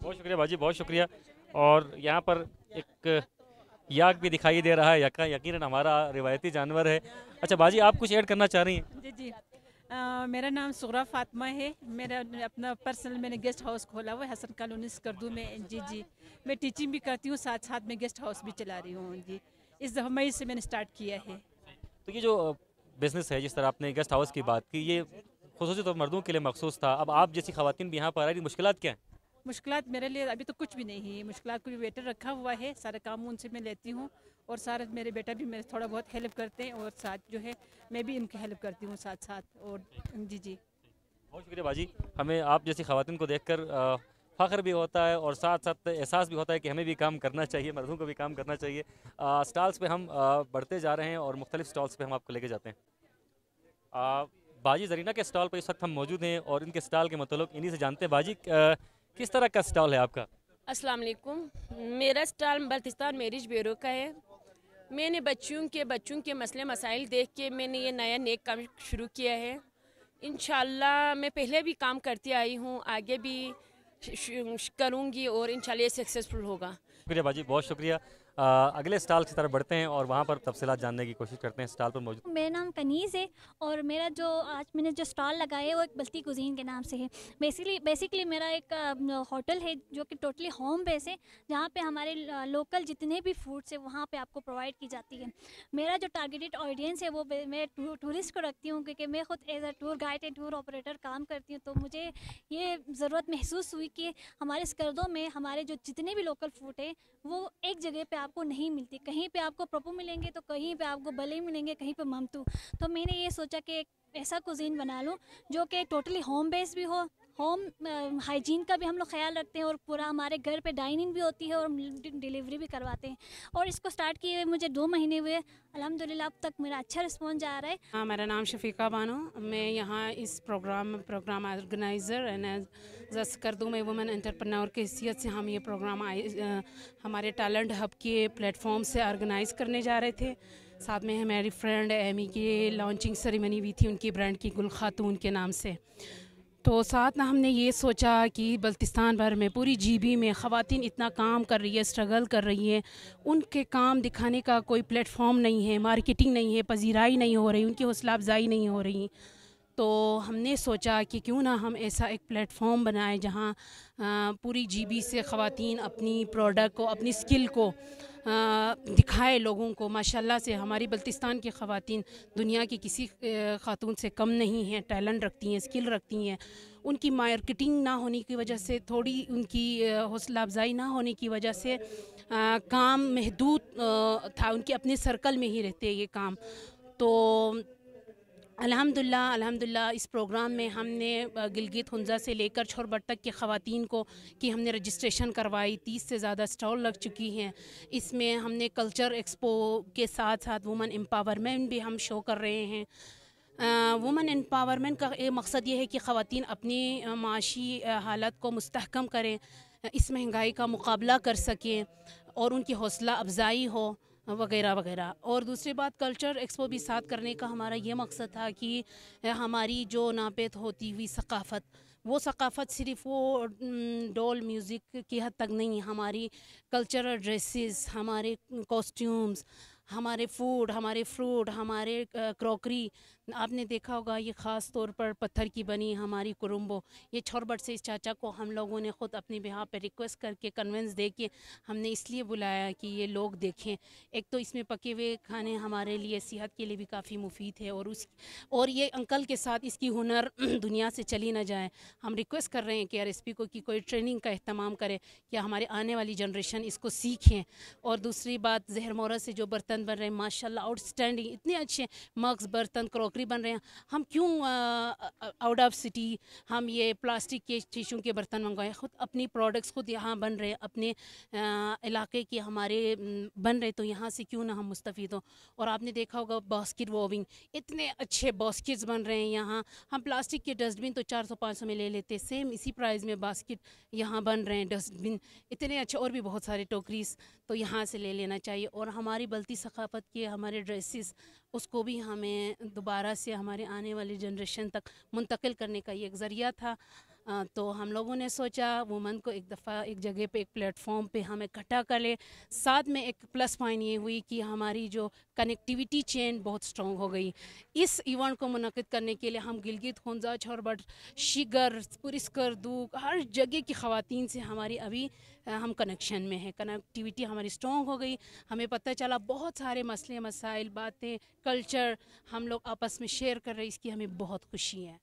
बहुत शुक्रिया बाजी, बहुत शुक्रिया। और यहाँ पर एक याक भी दिखाई दे रहा है, यका यकीनन हमारा रिवायती जानवर है। अच्छा बाजी, आप कुछ ऐड करना चाह रही हैं? जी जी, मेरा नाम सुगरा फातिमा है। मेरा अपना पर्सनल मैंने गेस्ट हाउस खोला हुआ है हसन कॉलोनी स्कर्दू में। जी जी, मैं टीचिंग भी करती हूँ, साथ साथ में गेस्ट हाउस भी चला रही हूँ। जी, इस दफ़ा मई से मैंने स्टार्ट किया है। तो ये जो बिज़नेस है, जिस तरह आपने गेस्ट हाउस की बात की, ये खुसूसी तौर मर्दों के लिए मखसूस था। अब आप जैसी ख़वातीन भी यहाँ पर आ रही, मुश्किलात क्या हैं? मुश्किलात मेरे लिए अभी तो कुछ भी नहीं है। मुश्किलात कोई वेटर रखा हुआ है, सारा काम उनसे मैं लेती हूँ, और सारे मेरे बेटा भी मेरे थोड़ा बहुत हेल्प करते हैं, और साथ जो है मैं भी इनकी हेल्प करती हूँ साथ साथ। और जी जी, बहुत शुक्रिया बाजी। हमें आप जैसी ख़वातीन को देखकर फ़ख्र भी होता है, और साथ साथ एहसास भी होता है कि हमें भी काम करना चाहिए, मर्दों को भी काम करना चाहिए। स्टॉल्स पे हम बढ़ते जा रहे हैं और मुख्तलिफ स्टॉल्स पे हम आपको लेके जाते हैं। बाजी ज़रीना के स्टॉल पर इस वक्त हम मौजूद हैं और इनके स्टॉल के मतलब इन्हीं से जानते हैं। बाजी, किस तरह का स्टॉल है आपका? अस्सलाम वालेकुम, मेरा स्टॉल बल्तिस्तान मैरिज ब्यूरो का है। मैंने बच्चों के मसले मसाइल देख के मैंने ये नया नेक काम शुरू किया है। इंशाल्लाह मैं पहले भी काम करती आई हूँ, आगे भी करूँगी, और इंशाल्लाह ये सक्सेसफुल होगा। शुक्रिया बाजी, बहुत शुक्रिया। अगले स्टॉल की तरफ बढ़ते हैं और वहाँ पर तफसीलात जानने की कोशिश करते हैं। स्टॉल पर मौजूद मेरा नाम कनीज़ है, और मेरा जो आज मैंने जो स्टॉल लगाया है वो एक बल्ती कुजीन के नाम से है। बेसिकली मेरा एक होटल है जो कि टोटली होम बेस है, जहाँ पे हमारे लोकल जितने भी फूड्स है वहाँ पे आपको प्रोवाइड की जाती है। मेरा जो टारगेटेड ऑडियंस है वो मैं टूरिस्ट को रखती हूँ, क्योंकि मैं खुद as a tour guide and tour operator काम करती हूँ। तो मुझे ये ज़रूरत महसूस हुई कि हमारे स्कर्दों में हमारे जो जितने भी लोकल फूड है वो एक जगह पे आपको नहीं मिलती। कहीं पे आपको प्रपू मिलेंगे, तो कहीं पे आपको बले मिलेंगे, कहीं पे ममतू। तो मैंने ये सोचा कि एक ऐसा कुजीन बना लूँ जो कि टोटली होम बेस भी हो, होम हाइजीन का भी हम लोग ख्याल रखते हैं, और पूरा हमारे घर पे डाइनिंग भी होती है और डिलीवरी भी करवाते हैं। और इसको स्टार्ट किए हुए मुझे 2 महीने हुए, अल्हम्दुलिल्लाह अब तक मेरा अच्छा रिस्पॉन्स आ रहा है। हाँ, मेरा नाम शफीका बानो, मैं यहाँ इस प्रोग्राम ऑर्गेनाइज़र एंड स्कर्दू में वुमेन एंटरप्रेन्योर की हैसियत से हम ये प्रोग्राम हमारे टैलेंट हब के प्लेटफॉर्म से ऑर्गेनाइज़ करने जा रहे थे। साथ में हमारी फ्रेंड एमी की लॉन्चिंग सेरेमनी भी थी उनकी ब्रांड की गुल खातून के नाम से। तो साथ ना हमने ये सोचा कि बल्तिस्तान भर में पूरी जीबी में ख़वातीन इतना काम कर रही है, स्ट्रगल कर रही हैं, उनके काम दिखाने का कोई प्लेटफॉर्म नहीं है, मार्केटिंग नहीं है, पजीराई नहीं हो रही, उनकी हौसला अफजाई नहीं हो रही। तो हमने सोचा कि क्यों ना हम ऐसा एक प्लेटफॉर्म बनाएं जहां पूरी जीबी से ख़वातीन अपनी प्रोडक्ट को, अपनी स्किल को दिखाए लोगों को। माशाल्लाह से हमारी बल्तिस्तान की ख़वातीन दुनिया की किसी ख़ातून से कम नहीं हैं, टैलेंट रखती हैं, स्किल रखती हैं। उनकी मार्केटिंग ना होने की वजह से, थोड़ी उनकी हौसला अफजाई ना होने की वजह से काम महदूद था, उनके अपने सर्कल में ही रहते ये काम। तो अल्हम्दुलिल्लाह इस प्रोग्राम में हमने गिलगित हुंज़ा से लेकर छोरबट तक की ख़वातीन को कि हमने रजिस्ट्रेशन करवाई। 30 से ज़्यादा स्टॉल लग चुकी हैं। इसमें हमने कल्चर एक्सपो के साथ साथ वुमेन एम्पावरमेंट भी हम शो कर रहे हैं। वुमेन एम्पावरमेंट का एक मकसद ये है कि ख़वातीन अपनी माशी हालत को मुस्तहकम करें, इस महंगाई का मुकाबला कर सकें और उनकी हौसला अफजाई हो वगैरह वगैरह। और दूसरी बात, कल्चर एक्सपो भी साथ करने का हमारा ये मकसद था कि हमारी जो नापेद होती हुई सकाफ़त, वो सकाफ़त सिर्फ़ वो डोल म्यूज़िक की हद तक नहीं, हमारी कल्चरल ड्रेसेस, हमारे कॉस्ट्यूम्स, हमारे फूड, हमारे फ्रूट, हमारे क्रॉकरी। आपने देखा होगा ये ख़ास तौर पर पत्थर की बनी हमारी कुरुम्बो, ये छोरबट से इस चाचा को हम लोगों ने ख़ुद अपनी बिहार पे रिक्वेस्ट करके कन्वेंस दे के हमने इसलिए बुलाया कि ये लोग देखें। एक तो इसमें पके हुए खाने हमारे लिए सेहत के लिए भी काफ़ी मुफीद है, और ये अंकल के साथ इसकी हुनर दुनिया से चली ना जाए। हम रिक्वेस्ट कर रहे हैं कि RSP को कि कोई ट्रेनिंग का अहतमाम करे कि हमारे आने वाली जनरेशन इसको सीखें। और दूसरी बात, जहर मोहरा से जो बर्तन बन रहे हैं माशाल्लाह आउटस्टैंडिंग, इतने अच्छे मग्स, बर्तन, क्रॉकरी बन रहे हैं। हम क्यों आउट ऑफ सिटी हम ये प्लास्टिक के टिशू के बर्तन मंगवाएं? ख़ुद अपनी प्रोडक्ट्स खुद यहाँ बन रहे हैं, अपने इलाके के हमारे बन रहे, तो यहाँ से क्यों ना हम मुस्तफ़ीद हों। और आपने देखा होगा बास्केट वोविंग, इतने अच्छे बास्केट्स बन रहे हैं यहाँ। हम प्लास्टिक के डस्टबिन तो 400-500 में ले लेते, सेम इसी प्राइस में बास्केट यहाँ बन रहे हैं, डस्टबिन इतने अच्छे, और भी बहुत सारे टोकरीज तो यहाँ से ले लेना चाहिए। और हमारी बल्ती सकाफ़त के हमारे ड्रेसेस, उसको भी हमें दोबारा से हमारे आने वाली जनरेशन तक मुंतकिल करने का ये एक ज़रिया था। तो हम लोगों ने सोचा वुमन को एक दफ़ा एक जगह पे, एक प्लेटफॉर्म पे हम इकट्ठा कर ले। साथ में एक प्लस पॉइंट ये हुई कि हमारी जो कनेक्टिविटी चेन बहुत स्ट्रॉन्ग हो गई। इस इवेंट को मुनक़िद करने के लिए हम गिलगित, हुंज़ा, छोरबट, शिगर, पुरिस्कर, दूक, हर जगह की ख़वातीन से हमारी अभी हम कनेक्शन में हैं। कनेक्टिविटी हमारी स्ट्रॉन्ग हो गई। हमें पता चला बहुत सारे मसले मसाइल, बातें, कल्चर हम लोग आपस में शेयर कर रहे हैं। इसकी हमें बहुत खुशी है।